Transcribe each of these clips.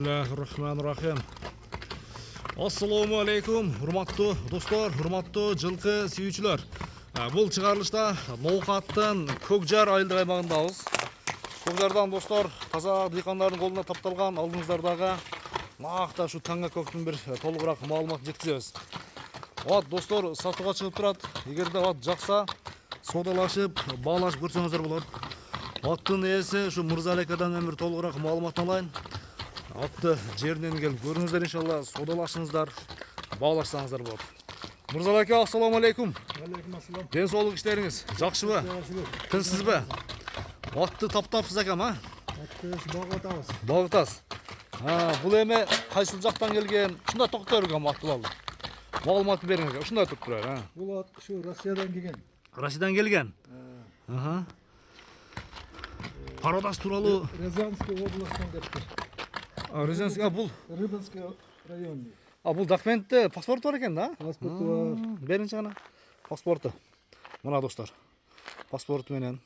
Bismillahirrahmanirrahim. Assalamu alaikum, hurmatlı dostlar, hurmatlı жылқы сүйүүчүлөр. Бұл чыгарылышта ноокаттын Көкжар айылдык аймагындабыз. Көкжардан достар, таза дыйкандардын колуна тапталган алдыңыздардагы наакта ушу таңга көктүн бир толугураак маалымат жеткизебиз. Достор, сатууга чыгып турат. Эгерде жакса, содалашып, баалашып көрсөңүздөр болот. Аттын ээси ушу Мырзалекадан бир толугураак маалымат алайын. Атты жеринен келип көрүңүздөр, иншалла содалашыңыздар, баалашсаңыздар болот. Мырзалеке, ассаламу алейкум. Алейкум ассалам. Ден соолук иштериңиз жакшыбы? Тынчсызбы? Атты таптапсыз экем, а? Атты багып атабыз. Багып атасыз. Бул эме кайсыл жактан келген? Ушундай токтор экен аттуу алды. Маалымат бериңиз. Ушундай туруп турат, а? Бул ат ушу Россиядан келген. Россиядан келген? Парадас тууралуу Рязанский областынан келиптир. Рязанский, бул Рыбинский район. бул документте паспорт бар экен да? Паспорту бар. Беринчи гана паспорту. Мына достор. Паспорту менен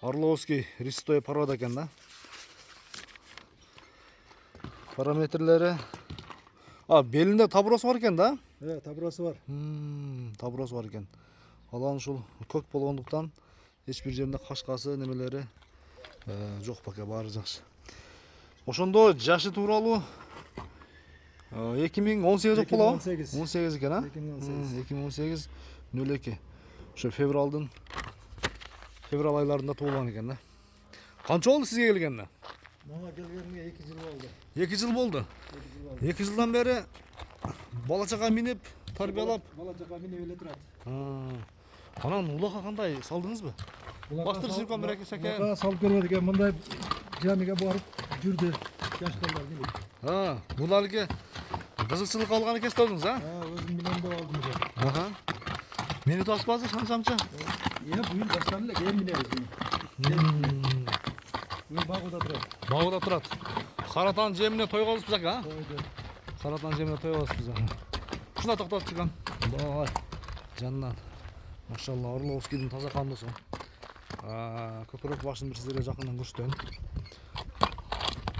Орловский Ристой парода экен да. Параметрлери. Белинде табуросы бар экен да? Табурасы бар. Табуросы бар экен. Алан ушул көк болгондуктан эч бир жеринде кашкасы немелери жок бака, баары жакшы. Ошондо жашы тууралуу 2018 жок болобу? 18 экен, а? 2018 02. Ошо февраль айларында туулган экен да. Канча болду сизге келгенде? Мага келгениме 2 жыл болду. 2 жыл болду. 2 жылдан бери бала чага минип, тарбиялап, Бала чага минип эле турат. Анан улакка кандай салдыңызбы? Бастырып сыркан бир саке. Улакка салып көрбөдүк экен, мындай жамиге барып жүрдү. Жаш балдар минип. Бул алги кызыкчылык алган экенсиз өзүңүз, а? Өзүм менен да алдым. Мени таспазы шанчамчы? Бuyur баштан эле кийин минебиз. Бuyur багуда турат. Багуда турат. Каратан жемине тойгозбуз ака, а? Койду. Каратан жемине тойгозбуз. Ушундай токтоп чыккан. Бай. Жаннан. Машалла, Орловскийдин таза кандысы. Көкүрөк башын бир сиздерге жакындан көрсөтөйүн.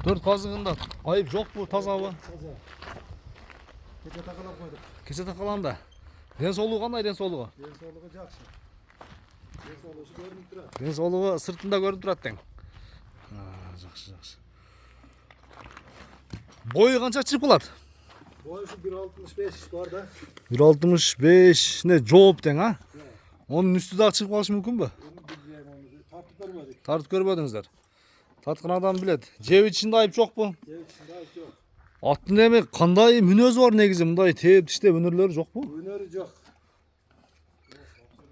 4 казыгында айып жокпу, тазабы? Таза. Кече такалап койдук. Кече такаланды. Ден соолугу кандай, ден соолугу? Ден соолугу жакшы. Ден соолугу көрүнүп турат. Ден соолугу сыртында көрүнүп турат тең. Жакшы. Бою канча чыгып калат? Бою ушу 1.65 бар да. 1.65 не жооп тең, а? Онун үстү дагы чыгып калышы мүмкүнбү? Тартып көрбөдүк. Тартып көрбөдүңүздөр. Тарткан адам билет. Жеп ичинде айып жокпу? Жеп ичинде айып жок. Аттын эми кандай мүнөзү бар негизи? Мындай тээп тиштеп өнөрлөрү жокпу? Өнөрү жок.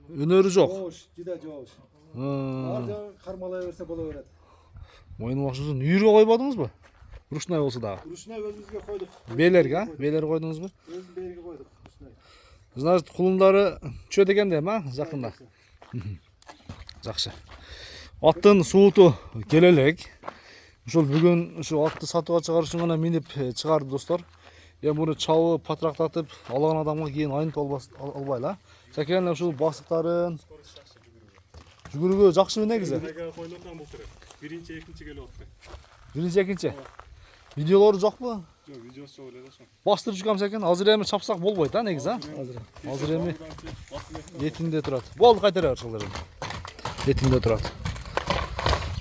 Өнөрү жок. Жоош, жида жоош. Ар жагы кармалай берсе боло берет. Мойнун башыңыздын үйрүгө койбодуңузбу? Ручной болсо дагы. Ручной өзүбүзгө койдук. Белерге, а? Белер койдуңузбу? Өзүбүз белги койдук. Ручной. Значит, кулундары чөт экен дейм, а? Жакында. Жакшы. Аттын сууту келе элек. Ушул бүгүн ушу атты сатууга чыгарыш үчүн гана минип чыгарды достор. Эми муну чабып, патрактатып алган адамга кийин айнытып албайлы, а? Сакен ушул басыктарын жүгүрүүгө жакшыбы негизи? Биринчи, экинчи келип атты. Биринчи, экинчи. Видеолору жокпу? Жок, видеосу жок эле да. Бастырып жүргөн экен. Азыр эми чапсак болбойт, а негизи, а? Азыр эми этинде турат. Болду, кайтара бер шылдыр. Этинде турат.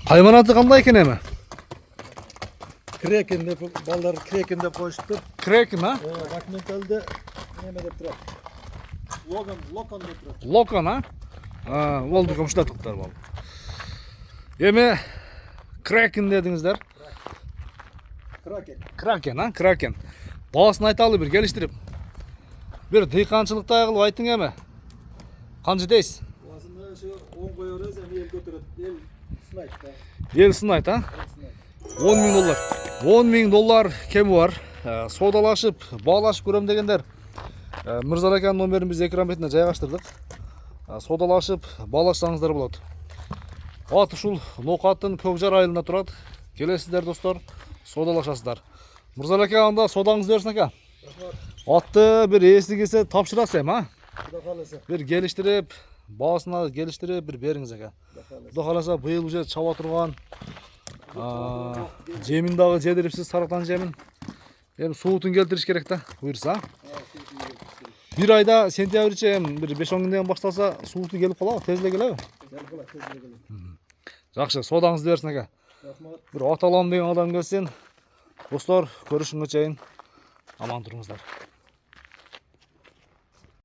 Кайманаты кандай экен эми? Крекен деп балдар крекен деп коюштур. Крекен, а? Документалде неме деп турат. Локон деп турат. Локон, а? Болду, ушундай токтор болду. Эми Кракен дедиңиздер. Кракен, а? Кракен. Баасын айталы бир келиштирип. Бир дыйканчылыкта кылып айтың эми. Канча дейсиз? Баасын ошо 10 коёбуз, эми эл көтөрөт. Ел сынайт да. Ел сынайт, а? 10 000 доллар. 10 000 доллар кеми бар. Содалашып, баалашып көрөм дегендер. Мырзалеканын номерин биз экран бетине жайгаштырдык. Содалашып, баалашсаңыздар болот. Ат ушул Ноокаттын Көкжар айылында турат. Келесиздер достор, содалашасыздар. Мырзалеке, анда содаңызды берсин ака. Атты бир ээси келсе тапшырасыз эми, а? Кудай кааласа. Бир келиштирип, баасына келиштирип бир бериңиз ака. Кудай кааласа быйыл уже чаба турган Жемин дагы жедирипсиз, сарыктан жемин. Эми суутун келтириш керек да, буюрса. Bir ayda sentябрче bir 5-10 күндөн башталса сууту келип калабы, тез эле келеби? Жакшы, содаңызды берсин ака. Bir Аталан деген адам келсин. Достор, көрүшүнгө чейин аман туруңуздар.